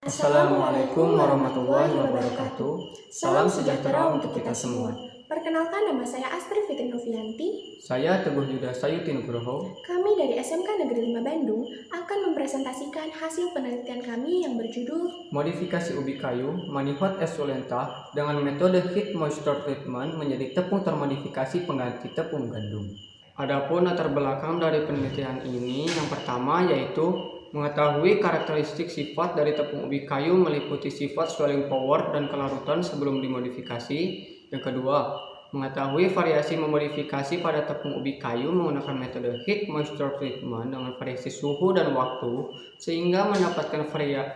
Assalamualaikum warahmatullahi wabarakatuh. Salam sejahtera untuk kita semua. Perkenalkan, nama saya Astri Fitri Novianti. Saya Teguh Yuda Sayuti Nugroho. Kami dari SMK Negeri 5 Bandung akan mempresentasikan hasil penelitian kami yang berjudul Modifikasi ubi kayu Manihot esculenta dengan metode heat moisture treatment menjadi tepung termodifikasi pengganti tepung gandum. Adapun latar belakang dari penelitian ini, yang pertama yaitu mengetahui karakteristik sifat dari tepung ubi kayu meliputi sifat swelling power dan kelarutan sebelum dimodifikasi. Yang kedua, mengetahui variasi memodifikasi pada tepung ubi kayu menggunakan metode heat moisture treatment dengan variasi suhu dan waktu sehingga mendapatkan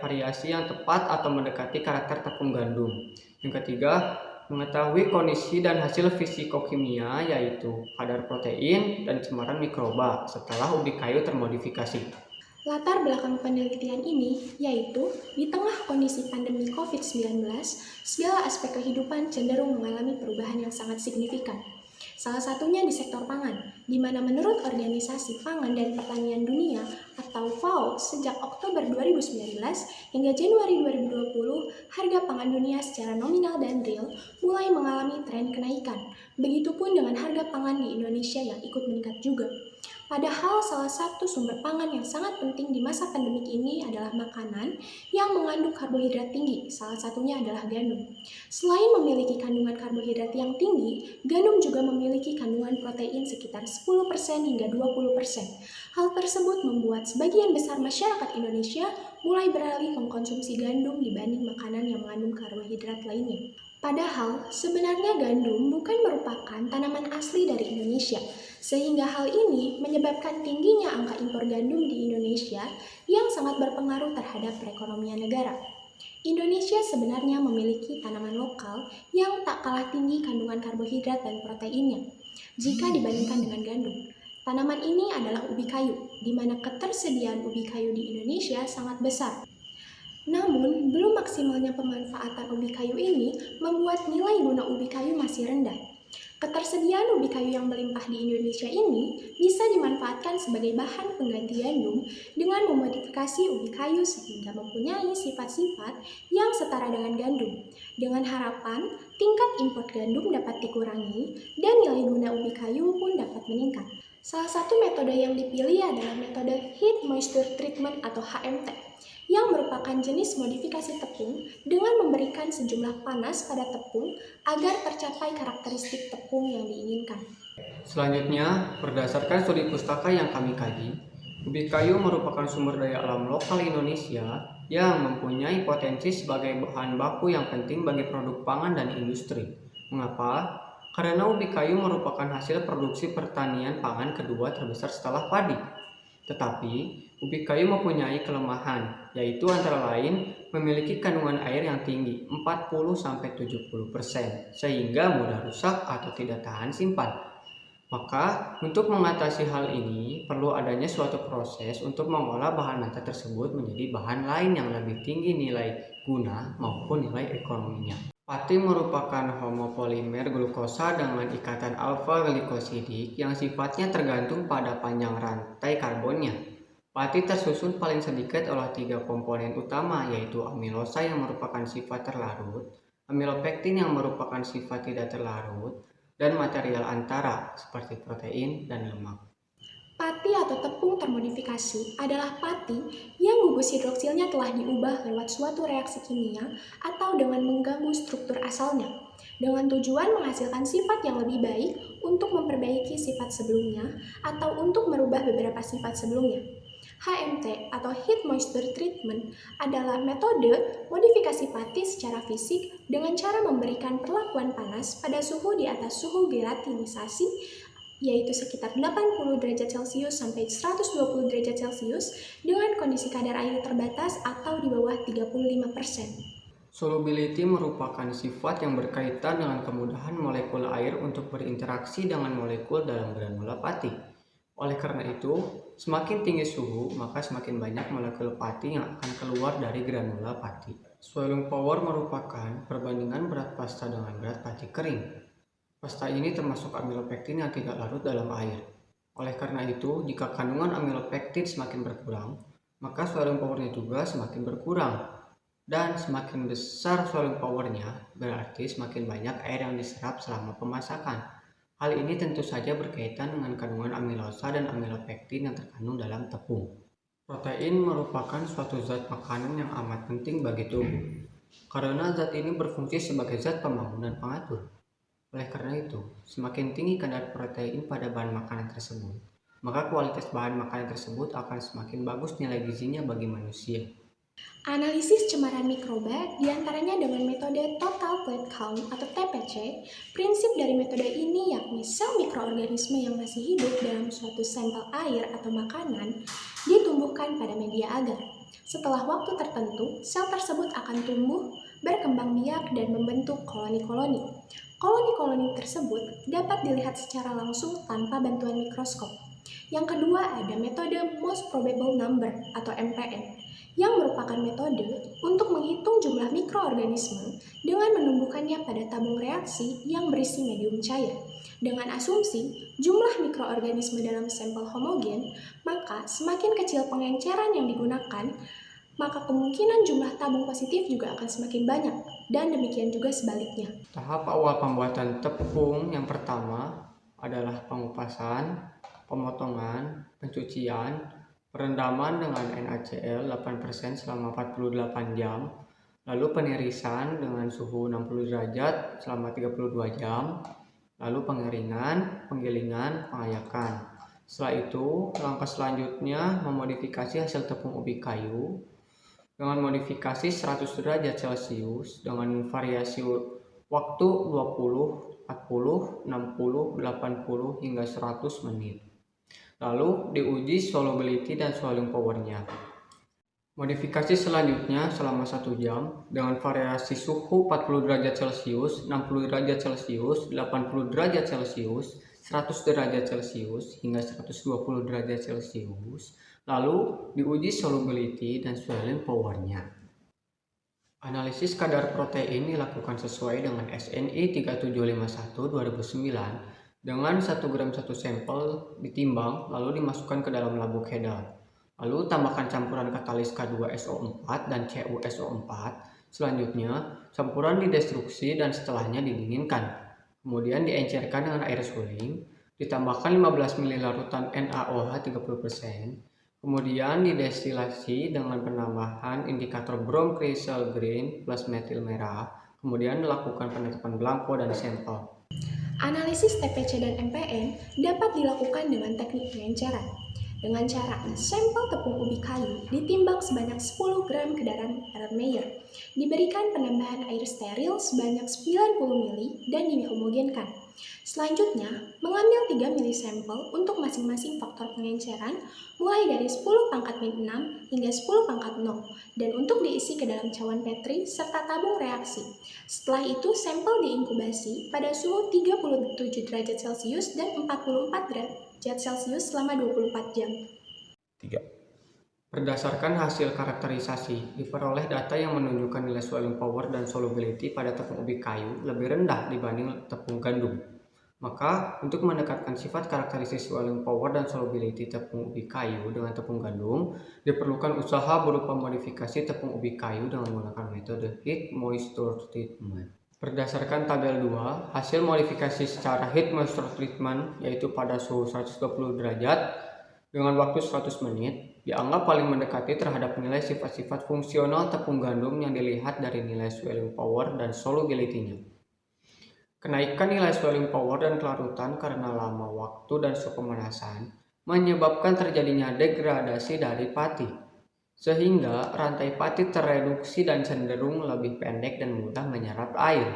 variasi yang tepat atau mendekati karakter tepung gandum. Yang ketiga, mengetahui kondisi dan hasil fisikokimia yaitu kadar protein dan cemaran mikroba setelah ubi kayu termodifikasi. latar belakang penelitian ini, yaitu di tengah kondisi pandemi COVID-19, segala aspek kehidupan cenderung mengalami perubahan yang sangat signifikan. Salah satunya di sektor pangan, di mana menurut Organisasi Pangan dan Pertanian Dunia atau FAO sejak Oktober 2019 hingga Januari 2020, harga pangan dunia secara nominal dan real mulai mengalami tren kenaikan. Begitupun dengan harga pangan di Indonesia yang ikut meningkat juga. Padahal salah satu sumber pangan yang sangat penting di masa pandemik ini adalah makanan yang mengandung karbohidrat tinggi, salah satunya adalah gandum. Selain memiliki kandungan karbohidrat yang tinggi, gandum juga memiliki kandungan protein sekitar 10% hingga 20%. Hal tersebut membuat sebagian besar masyarakat Indonesia mulai beralih mengkonsumsi gandum dibanding makanan yang mengandung karbohidrat lainnya. Padahal, sebenarnya gandum bukan merupakan tanaman asli dari Indonesia, sehingga hal ini menyebabkan tingginya angka impor gandum di Indonesia yang sangat berpengaruh terhadap perekonomian negara. Indonesia sebenarnya memiliki tanaman lokal yang tak kalah tinggi kandungan karbohidrat dan proteinnya jika dibandingkan dengan gandum. Tanaman ini adalah ubi kayu, di mana ketersediaan ubi kayu di Indonesia sangat besar. Namun, belum maksimalnya pemanfaatan ubi kayu ini membuat nilai guna ubi kayu masih rendah. Ketersediaan ubi kayu yang melimpah di Indonesia ini bisa dimanfaatkan sebagai bahan pengganti gandum dengan memodifikasi ubi kayu sehingga mempunyai sifat-sifat yang setara dengan gandum. Dengan harapan, tingkat impor gandum dapat dikurangi dan nilai guna ubi kayu pun dapat meningkat. Salah satu metode yang dipilih adalah metode Heat Moisture Treatment atau HMT, yang merupakan jenis modifikasi tepung dengan memberikan sejumlah panas pada tepung agar tercapai karakteristik tepung yang diinginkan. Selanjutnya, berdasarkan studi pustaka yang kami kaji, ubi kayu merupakan sumber daya alam lokal Indonesia yang mempunyai potensi sebagai bahan baku yang penting bagi produk pangan dan industri. Mengapa? Karena ubi kayu merupakan hasil produksi pertanian pangan kedua terbesar setelah padi. Tetapi, ubi kayu mempunyai kelemahan, yaitu antara lain memiliki kandungan air yang tinggi 40-70%, sehingga mudah rusak atau tidak tahan simpan. Maka, untuk mengatasi hal ini, perlu adanya suatu proses untuk mengolah bahan mentah tersebut menjadi bahan lain yang lebih tinggi nilai guna maupun nilai ekonominya. Pati merupakan homopolimer glukosa dengan ikatan alfa glikosidik yang sifatnya tergantung pada panjang rantai karbonnya. Pati tersusun paling sedikit oleh 3 komponen utama, yaitu amilosa yang merupakan sifat terlarut, amilopektin yang merupakan sifat tidak terlarut, dan material antara seperti protein dan lemak. Pati atau tepung termodifikasi adalah pati yang gugus hidroksilnya telah diubah lewat suatu reaksi kimia atau dengan mengganggu struktur asalnya, dengan tujuan menghasilkan sifat yang lebih baik untuk memperbaiki sifat sebelumnya atau untuk merubah beberapa sifat sebelumnya. HMT atau Heat Moisture Treatment adalah metode modifikasi pati secara fisik dengan cara memberikan perlakuan panas pada suhu di atas suhu gelatinisasi, yaitu sekitar 80 derajat Celcius sampai 120 derajat Celcius dengan kondisi kadar air terbatas atau di bawah 35%. Solubility merupakan sifat yang berkaitan dengan kemudahan molekul air untuk berinteraksi dengan molekul dalam granula pati. Oleh karena itu, semakin tinggi suhu, maka semakin banyak molekul pati yang akan keluar dari granula pati. Swelling power merupakan perbandingan berat pasta dengan berat pati kering. Pasta ini termasuk amilopektin yang tidak larut dalam air. Oleh karena itu, jika kandungan amilopektin semakin berkurang, maka swelling power-nya juga semakin berkurang. Dan semakin besar swallowing powernya, berarti semakin banyak air yang diserap selama pemasakan. Hal ini tentu saja berkaitan dengan kandungan amilosa dan amilopektin yang terkandung dalam tepung. Protein merupakan suatu zat makanan yang amat penting bagi tubuh, karena zat ini berfungsi sebagai zat pembangun dan pengatur. Oleh karena itu, semakin tinggi kadar protein pada bahan makanan tersebut, maka kualitas bahan makanan tersebut akan semakin bagus nilai gizinya bagi manusia. Analisis cemaran mikroba diantaranya dengan metode Total Plate Count atau TPC. Prinsip dari metode ini yakni sel mikroorganisme yang masih hidup dalam suatu sampel air atau makanan ditumbuhkan pada media agar. Setelah waktu tertentu, sel tersebut akan tumbuh, berkembang biak, dan membentuk koloni-koloni. Koloni-koloni tersebut dapat dilihat secara langsung tanpa bantuan mikroskop. Yang kedua ada metode Most Probable Number atau MPN, yang merupakan metode untuk menghitung jumlah mikroorganisme dengan menumbuhkannya pada tabung reaksi yang berisi medium cair. Dengan asumsi jumlah mikroorganisme dalam sampel homogen, maka semakin kecil pengenceran yang digunakan, maka kemungkinan jumlah tabung positif juga akan semakin banyak, dan demikian juga sebaliknya. Tahap awal pembuatan tepung yang pertama adalah pengupasan, pemotongan, pencucian, perendaman dengan NaCl 8% selama 48 jam, lalu penirisan dengan suhu 60 derajat selama 32 jam, lalu pengeringan, penggilingan, pengayakan. Setelah itu, langkah selanjutnya memodifikasi hasil tepung ubi kayu dengan modifikasi 100 derajat Celcius dengan variasi waktu 20, 40, 60, 80 hingga 100 menit. Lalu diuji solubility dan swallowing powernya. Modifikasi selanjutnya selama 1 jam dengan variasi suhu 40 derajat Celcius, 60 derajat Celcius, 80 derajat Celcius, 100 derajat Celcius hingga 120 derajat Celcius. Lalu diuji solubility dan swallowing powernya. Analisis kadar protein dilakukan sesuai dengan SNI 3751 2009 dengan 1 gram 1 sampel ditimbang lalu dimasukkan ke dalam labuk Hedal. Lalu tambahkan campuran katalis K2SO4 dan CuSO4. Selanjutnya, campuran didestruksi dan setelahnya didinginkan. Kemudian diencerkan dengan air suling, ditambahkan 15 ml larutan NaOH 30%. Kemudian didestilasi dengan penambahan indikator Brom Crystal Green plus metil merah. Kemudian dilakukan penetapan belangko dan sampel. Analisis TPC dan MPN dapat dilakukan dengan teknik pengenceran. Dengan cara sampel tepung ubi kayu ditimbang sebanyak 10 gram ke dalam Erlenmeyer, diberikan penambahan air steril sebanyak 90 ml dan dihomogenkan. Selanjutnya, mengambil 3 mili sampel untuk masing-masing faktor pengenceran mulai dari 10 pangkat min 6 hingga 10 pangkat 0 dan untuk diisi ke dalam cawan Petri serta tabung reaksi. Setelah itu, sampel diinkubasi pada suhu 37 derajat Celcius dan 44 derajat Celcius selama 24 jam. 3. Berdasarkan hasil karakterisasi, diperoleh data yang menunjukkan nilai swallowing power dan solubility pada tepung ubi kayu lebih rendah dibanding tepung gandum. Maka, untuk mendekatkan sifat karakteristik swallowing power dan solubility tepung ubi kayu dengan tepung gandum, diperlukan usaha berupa modifikasi tepung ubi kayu dengan menggunakan metode heat moisture treatment. Berdasarkan tabel 2, hasil modifikasi secara heat moisture treatment yaitu pada suhu 120 derajat dengan waktu 100 menit, dianggap paling mendekati terhadap nilai sifat-sifat fungsional tepung gandum yang dilihat dari nilai swallowing power dan solubility-nya. Kenaikan nilai swallowing power dan kelarutan karena lama waktu dan suhu pemanasan menyebabkan terjadinya degradasi dari pati, sehingga rantai pati tereduksi dan cenderung lebih pendek dan mudah menyerap air.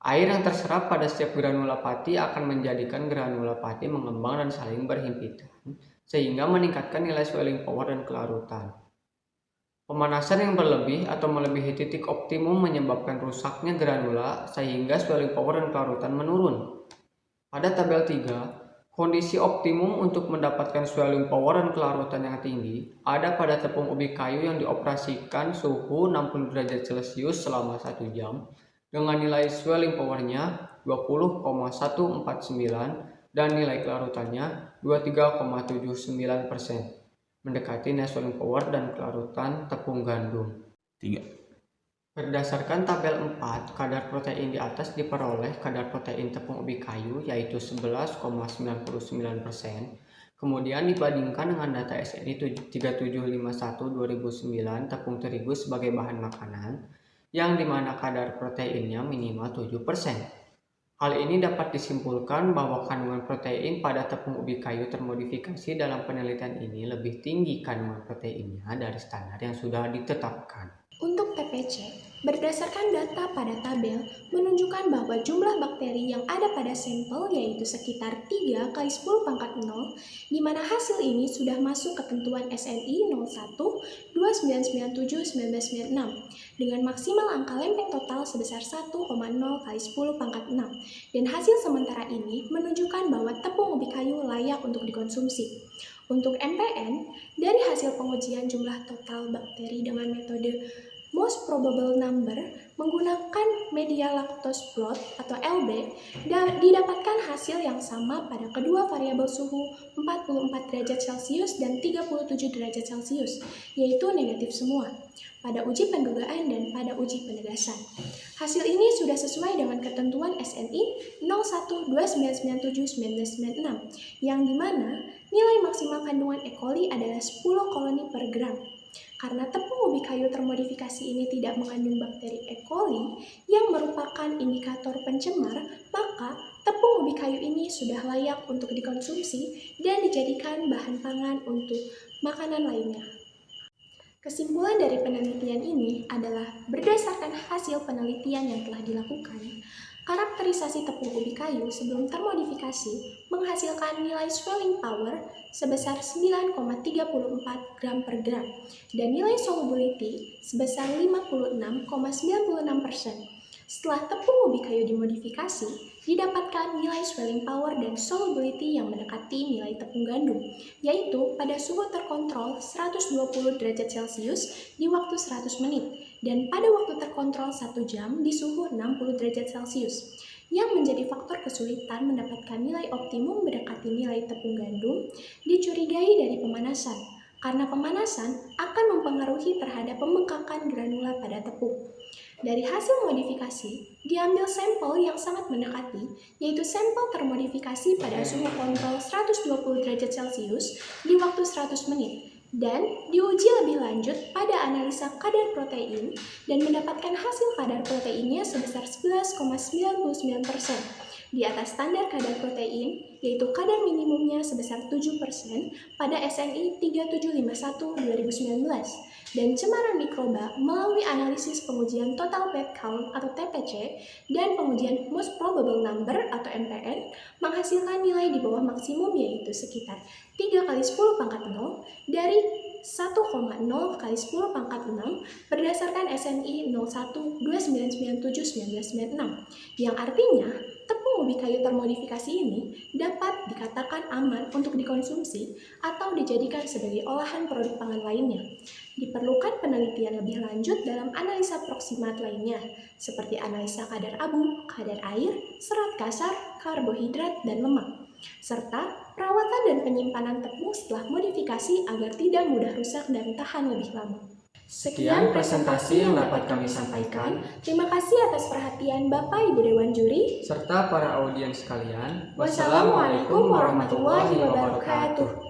Air yang terserap pada setiap granula pati akan menjadikan granula pati mengembang dan saling berhimpitan, sehingga meningkatkan nilai swallowing power dan kelarutan. Pemanasan yang berlebih atau melebihi titik optimum menyebabkan rusaknya granula sehingga swallowing power dan kelarutan menurun. Pada tabel 3, kondisi optimum untuk mendapatkan swallowing power dan kelarutan yang tinggi ada pada tepung ubi kayu yang dioperasikan suhu 60 derajat Celcius selama 1 jam dengan nilai swallowing powernya 20,149 dan nilai kelarutannya 23,79%. Mendekati nilai swallowing power dan kelarutan tepung gandum. 3. Berdasarkan tabel 4, kadar protein di atas diperoleh kadar protein tepung ubi kayu yaitu 11,99%. Kemudian dibandingkan dengan data SNI 3751/2009 tepung terigu sebagai bahan makanan, yang dimana kadar proteinnya minimal 7%. Hal ini dapat disimpulkan bahwa kandungan protein pada tepung ubi kayu termodifikasi dalam penelitian ini lebih tinggi kandungan proteinnya dari standar yang sudah ditetapkan. Untuk TPC, berdasarkan data pada tabel, menunjukkan bahwa jumlah bakteri yang ada pada sampel yaitu sekitar 3 kali 10 pangkat 0, di mana hasil ini sudah masuk ketentuan SNI 01-2997-1996 dengan maksimal angka lempeng total sebesar 1,0 kali 10 pangkat 6, dan hasil sementara ini menunjukkan bahwa tepung ubi kayu layak untuk dikonsumsi. Untuk MPN, dari hasil pengujian jumlah total bakteri dengan metode most probable number menggunakan media lactose broth atau LB, didapatkan hasil yang sama pada kedua variabel suhu 44 derajat Celcius dan 37 derajat Celcius, yaitu negatif semua, pada uji pendugaan dan pada uji penegasan. Hasil ini sudah sesuai dengan ketentuan SNI 01-2997-1996, yang dimana nilai maksimal kandungan E. coli adalah 10 koloni per gram. Karena tepung ubi kayu termodifikasi ini tidak mengandung bakteri E. coli yang merupakan indikator pencemar, maka tepung ubi kayu ini sudah layak untuk dikonsumsi dan dijadikan bahan pangan untuk makanan lainnya. Kesimpulan dari penelitian ini adalah berdasarkan hasil penelitian yang telah dilakukan, karakterisasi tepung ubi kayu sebelum termodifikasi menghasilkan nilai swelling power sebesar 9,34 gram per gram dan nilai solubility sebesar 56,96%. Setelah tepung ubi kayu dimodifikasi, didapatkan nilai swelling power dan solubility yang mendekati nilai tepung gandum, yaitu pada suhu terkontrol 120 derajat Celcius di waktu 100 menit, dan pada waktu terkontrol 1 jam di suhu 60 derajat Celcius. Yang menjadi faktor kesulitan mendapatkan nilai optimum mendekati nilai tepung gandum dicurigai dari pemanasan, karena pemanasan akan mempengaruhi terhadap pembengkakan granula pada tepung. Dari hasil modifikasi, diambil sampel yang sangat mendekati, yaitu sampel termodifikasi pada suhu kontrol 120 derajat Celcius di waktu 100 menit, dan diuji lebih lanjut pada analisa kadar protein dan mendapatkan hasil kadar proteinnya sebesar 11,99%, di atas standar kadar protein, yaitu kadar minimumnya sebesar 7% pada SNI 3751/2019, dan cemaran mikroba melalui analisis pengujian total pet count atau TPC dan pengujian most probable number atau MPN menghasilkan nilai di bawah maksimum yaitu sekitar 3 kali 10 pangkat 0 dari 1,0 kali 10 pangkat 6 berdasarkan SNI 01-2997-1996, yang artinya tepung ubi kayu termodifikasi ini dapat dikatakan aman untuk dikonsumsi atau dijadikan sebagai olahan produk pangan lainnya. Diperlukan penelitian lebih lanjut dalam analisa proksimat lainnya, seperti analisa kadar abu, kadar air, serat kasar, karbohidrat, dan lemak, serta perawatan dan penyimpanan tepung setelah modifikasi agar tidak mudah rusak dan tahan lebih lama. Sekian presentasi yang dapat kami sampaikan. Terima kasih atas perhatian Bapak Ibu Dewan Juri Serta para audiens sekalian. Wassalamualaikum warahmatullahi wabarakatuh.